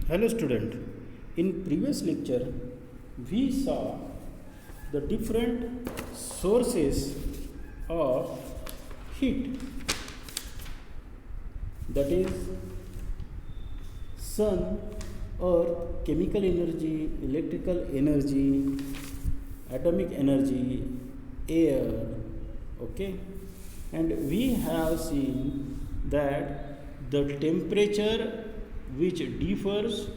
Hello student. In previous lecture we saw the different sources of heat, that is sun, earth, chemical energy, electrical energy, atomic energy, air. Okay, and we have seen that the temperature which differs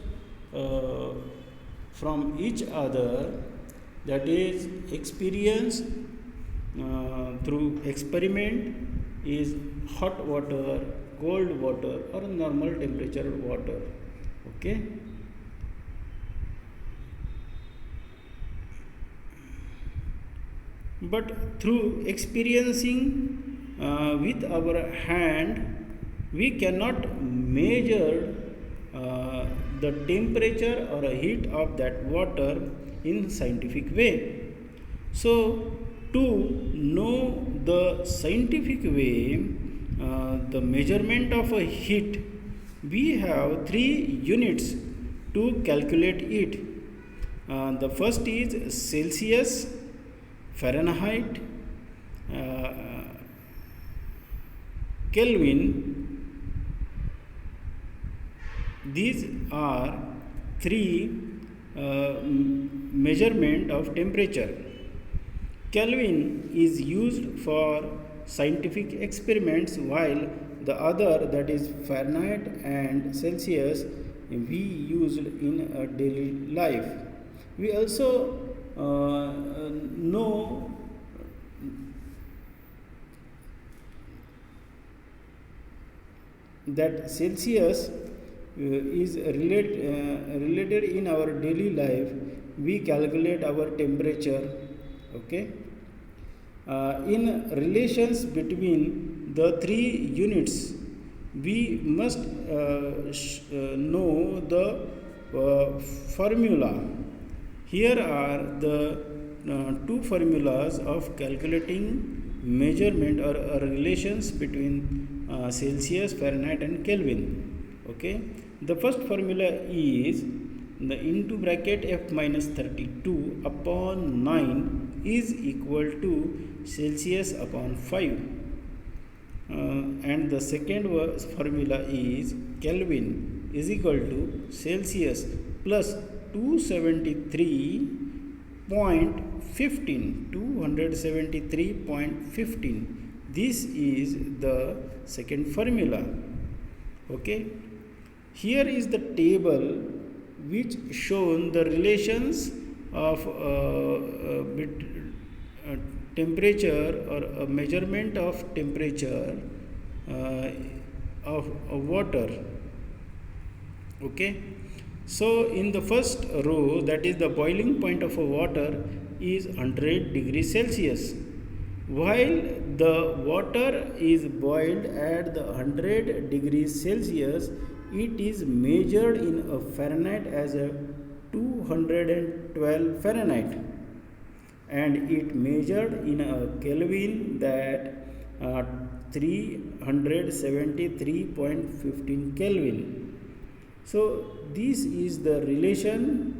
uh, from each other, that is experienced through experiment, is hot water, cold water, or normal temperature water. Okay, but through experiencing with our hand we cannot measure the temperature or a heat of that water in scientific way. So to know the scientific way, the measurement of a heat, we have three units to calculate it. The first is Celsius, Fahrenheit, uh, Kelvin. These are three measurement of temperature. Kelvin is used for scientific experiments, while the other, that is Fahrenheit and Celsius, we used in a daily life. We also know that Celsius is related in our daily life. We calculate our temperature. Okay, in relations between the three units, we must know the formula. Here are the two formulas of calculating measurement or relations between Celsius, Fahrenheit, and Kelvin. Okay, the first formula is the into bracket F minus 32 upon 9 is equal to Celsius upon 5. And the second formula is Kelvin is equal to Celsius plus 273.15. This is the second formula. Okay, here is the table which shown the relations of temperature or a measurement of temperature of water. Okay, so in the first row, that is the boiling point of a water is 100 degrees Celsius. While the water is boiled at the 100 degrees Celsius, it is measured in a Fahrenheit as a 212 Fahrenheit, and it measured in a Kelvin, that 373.15 Kelvin. So this is the relation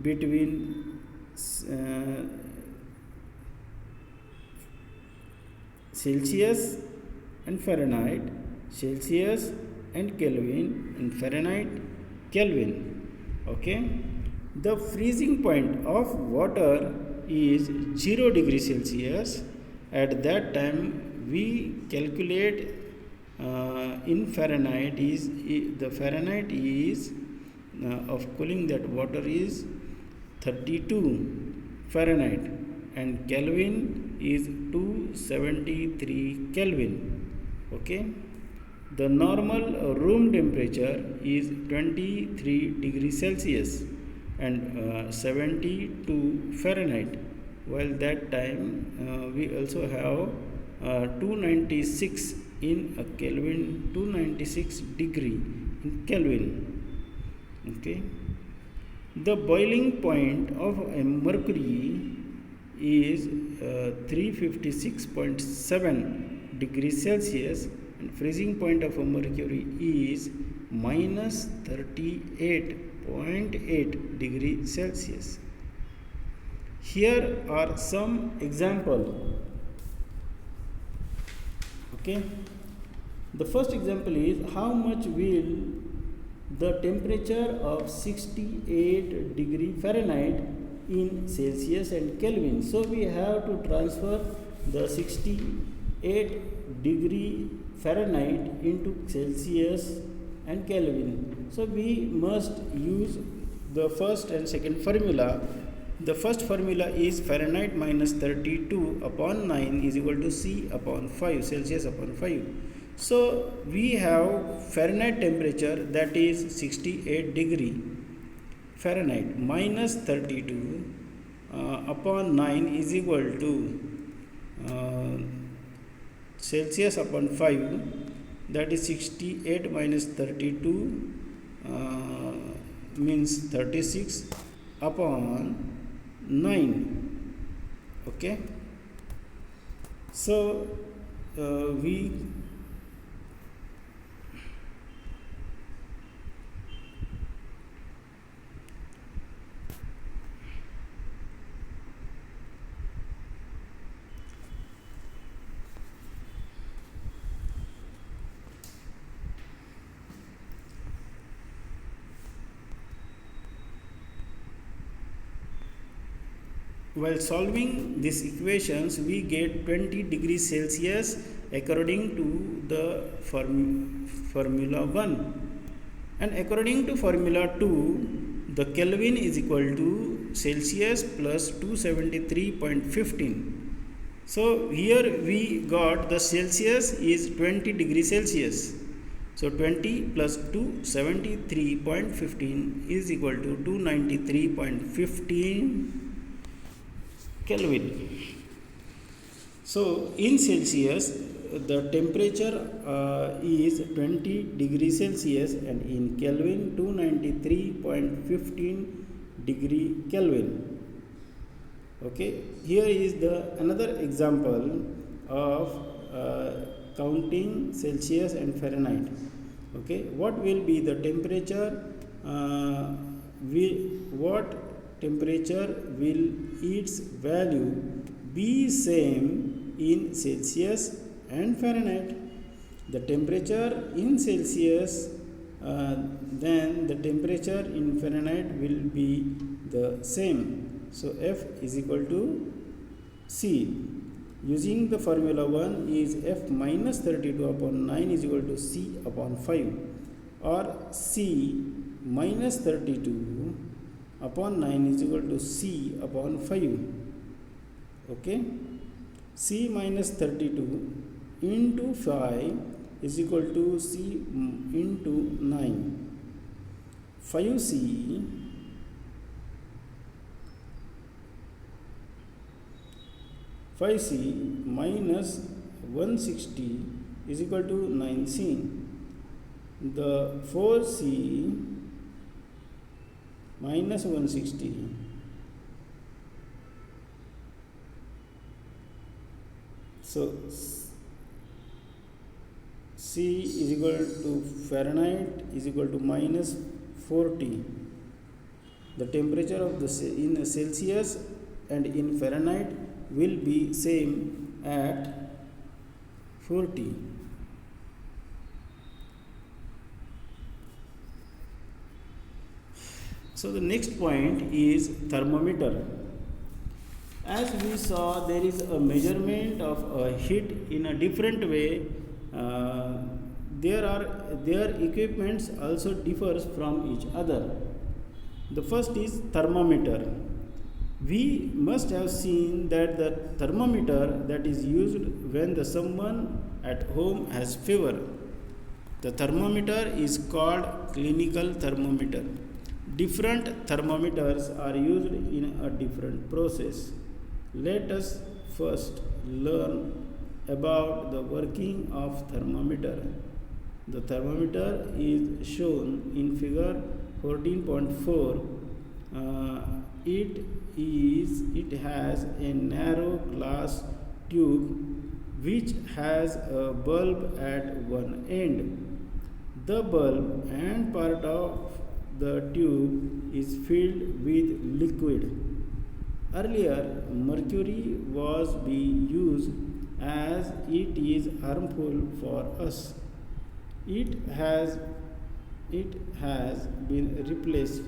between Celsius and Fahrenheit, Celsius and Kelvin, and Fahrenheit, Kelvin. Okay, the freezing point of water is 0 degrees Celsius. At that time we calculate in Fahrenheit, is the Fahrenheit is of cooling that water is 32 Fahrenheit, and Kelvin is 273 Kelvin. Okay, the normal room temperature is 23 degrees Celsius and 72 Fahrenheit. While that time we also have 296 in a Kelvin, 296 degree in Kelvin. Okay, the boiling point of a mercury is 356.7 degrees Celsius, and freezing point of a mercury is minus 38 0.8 degree Celsius. Here are some example. Okay, the first example is how much will the temperature of 68 degree Fahrenheit in Celsius and Kelvin. So we have to transfer the 68 degree Fahrenheit into Celsius and Kelvin. So we must use the first and second formula. The first formula is Fahrenheit minus 32 upon 9 is equal to C upon 5, Celsius upon 5. So we have Fahrenheit temperature, that is 68 degree Fahrenheit minus 32 upon 9 is equal to Celsius upon 5, that is 68 minus 32 means 36 upon 9. Okay, so we while solving these equations, we get 20 degrees Celsius according to the formula 1. And according to formula 2, the Kelvin is equal to Celsius plus 273.15. So here we got the Celsius is 20 degrees Celsius. So 20 plus 273.15 is equal to 293.15 Kelvin. So in Celsius the temperature is 20 degrees Celsius and in Kelvin 293.15 degree Kelvin. Okay, here is the another example of counting Celsius and Fahrenheit. Okay, what will be the temperature? What temperature will its value be same in Celsius and Fahrenheit? The temperature in Celsius then the temperature in Fahrenheit will be the same. So F is equal to C. Using the formula 1 is F minus 32 upon 9 is equal to C upon 5, or C minus 32 upon 9 is equal to C upon 5. Okay, C minus 32 into 5 is equal to C into 9. 5C minus 160 is equal to 9C. The 4C minus 160 so C is equal to Fahrenheit is equal to minus 40. The temperature of the in Celsius and in Fahrenheit will be same at 40. So the next point is thermometer. As we saw, there is a measurement of a heat in a different way. Their equipments also differs from each other. The first is thermometer. We must have seen that the thermometer that is used when someone at home has fever. The thermometer is called clinical thermometer. Different thermometers are used in a different process. Let us first learn about the working of thermometer. The thermometer is shown in figure 14.4. It has a narrow glass tube which has a bulb at one end. The bulb and part of the tube is filled with liquid. Earlier, mercury was being used as it is harmful for us. It has it has been replaced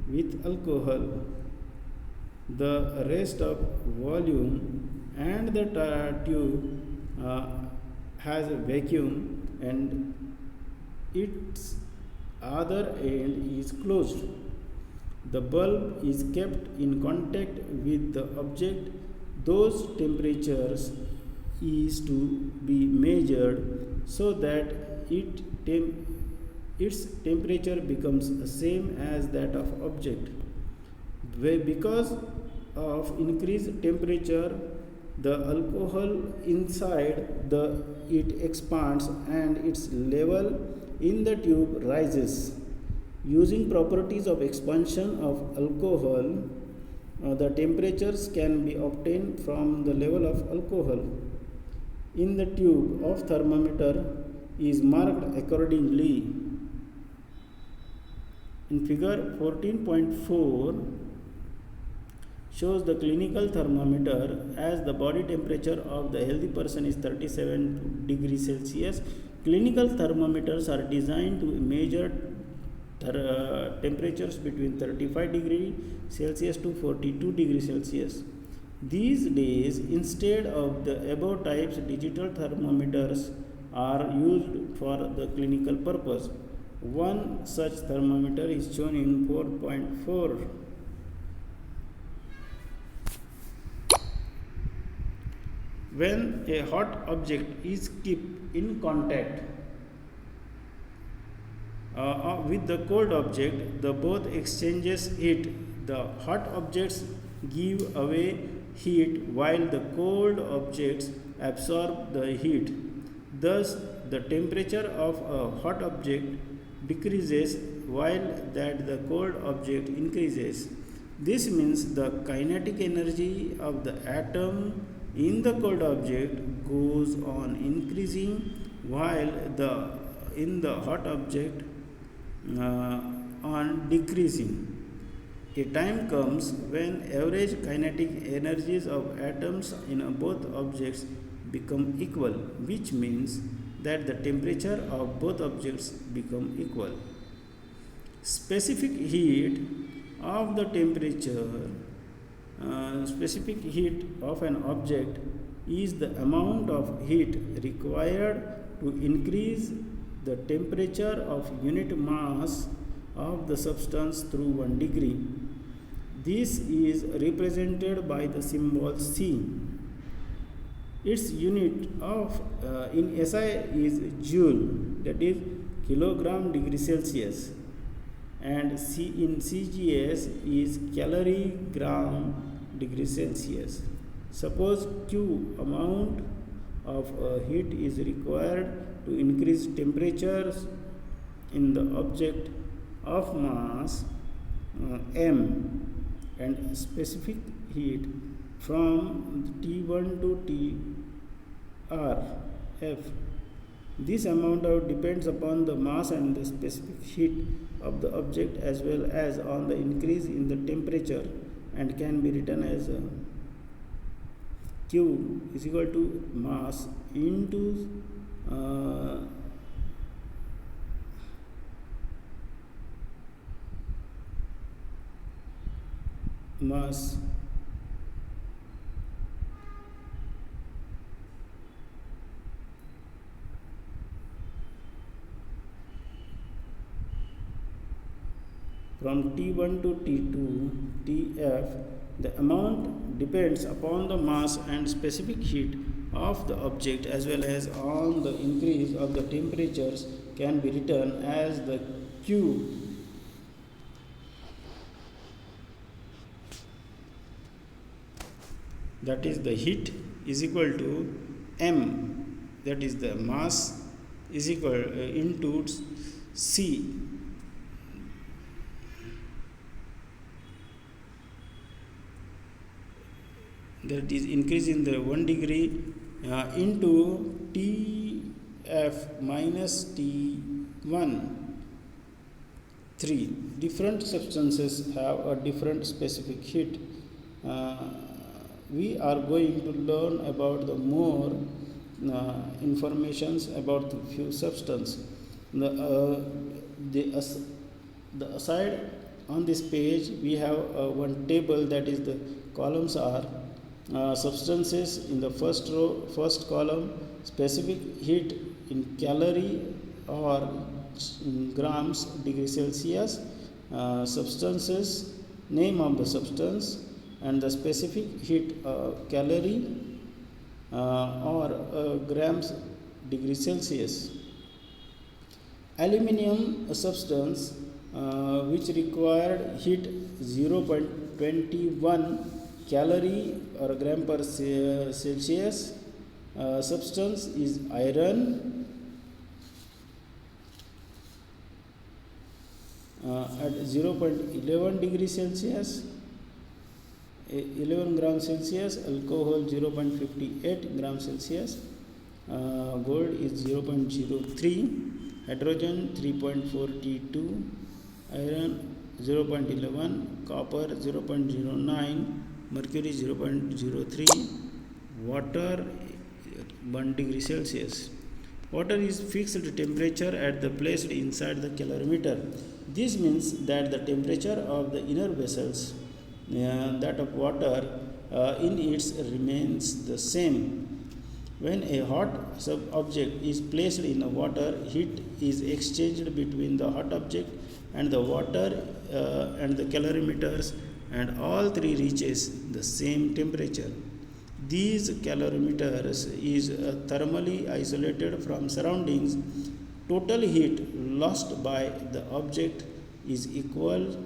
with alcohol. The rest of volume and the tube has a vacuum and its other end is closed. The bulb is kept in contact with the object. Those temperatures is to be measured so that its temperature becomes the same as that of object. Because of increased temperature, the alcohol inside it expands and its level in the tube rises. Using properties of expansion of alcohol, the temperatures can be obtained from the level of alcohol in the tube of thermometer is marked accordingly. In figure 14.4 shows the clinical thermometer as the body temperature of the healthy person is 37 degrees Celsius. Clinical thermometers are designed to measure temperatures between 35 degrees Celsius to 42 degrees Celsius. These days, instead of the above types, digital thermometers are used for the clinical purpose. One such thermometer is shown in 4.4. When a hot object is kept in contact with the cold object, the both exchanges heat. The hot objects give away heat while the cold objects absorb the heat. Thus, the temperature of a hot object decreases while that the cold object increases. This means the kinetic energy of the atom in the cold object goes on increasing while in the hot object on decreasing. A time comes when average kinetic energies of atoms in both objects become equal, which means that the temperature of both objects become equal. Specific heat of the specific heat of an object is the amount of heat required to increase the temperature of unit mass of the substance through 1 degree. This is represented by the symbol C. Its unit of in SI is joule, that is kilogram degree Celsius, and in CGS is calorie gram degree Celsius. Suppose Q amount of heat is required to increase temperatures in the object of mass M and specific heat from T1 to TRF. This amount depends upon the mass and the specific heat of the object as well as on the increase in the temperature and can be written as Q is equal to mass into mass from T1 to T2 TF. The amount depends upon the mass and specific heat of the object as well as on the increase of the temperatures can be written as the Q that is the heat is equal to M, that is the mass is equal into C, that is increase in the 1 degree into TF minus T1. 3. Different substances have a different specific heat. Uh, we are going to learn about the more informations about the few substance. The, uh, the, as, the aside on this page we have one table, that is the columns are substances in the first row, first column, specific heat in calorie or in grams degree Celsius, substances, name of the substance, and the specific heat calorie or grams degree Celsius. Aluminium substance which required heat 0.21 calorie or gram per Celsius. Substance is iron at 0.11 degree Celsius, 11 gram Celsius, alcohol 0.58 gram Celsius, gold is 0.03, hydrogen 3.42, iron 0.11, copper 0.09, mercury 0.03, water 1 degree Celsius. Water is fixed temperature at the placed inside the calorimeter. This means that the temperature of the inner vessels, that of water in its remains the same. When a hot object is placed in the water, heat is exchanged between the hot object and the water and the calorimeters, and all three reaches the same temperature. These calorimeters is thermally isolated from surroundings. Total heat lost by the object is equal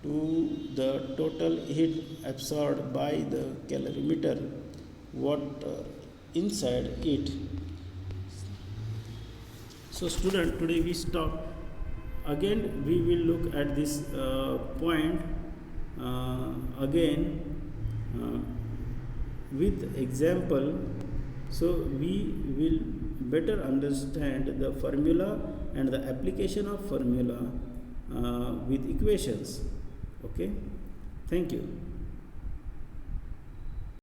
to the total heat absorbed by the calorimeter water inside it. So student, today we stop. Again we will look at this point again with example, so we will better understand the formula and the application of formula with equations. Okay, thank you.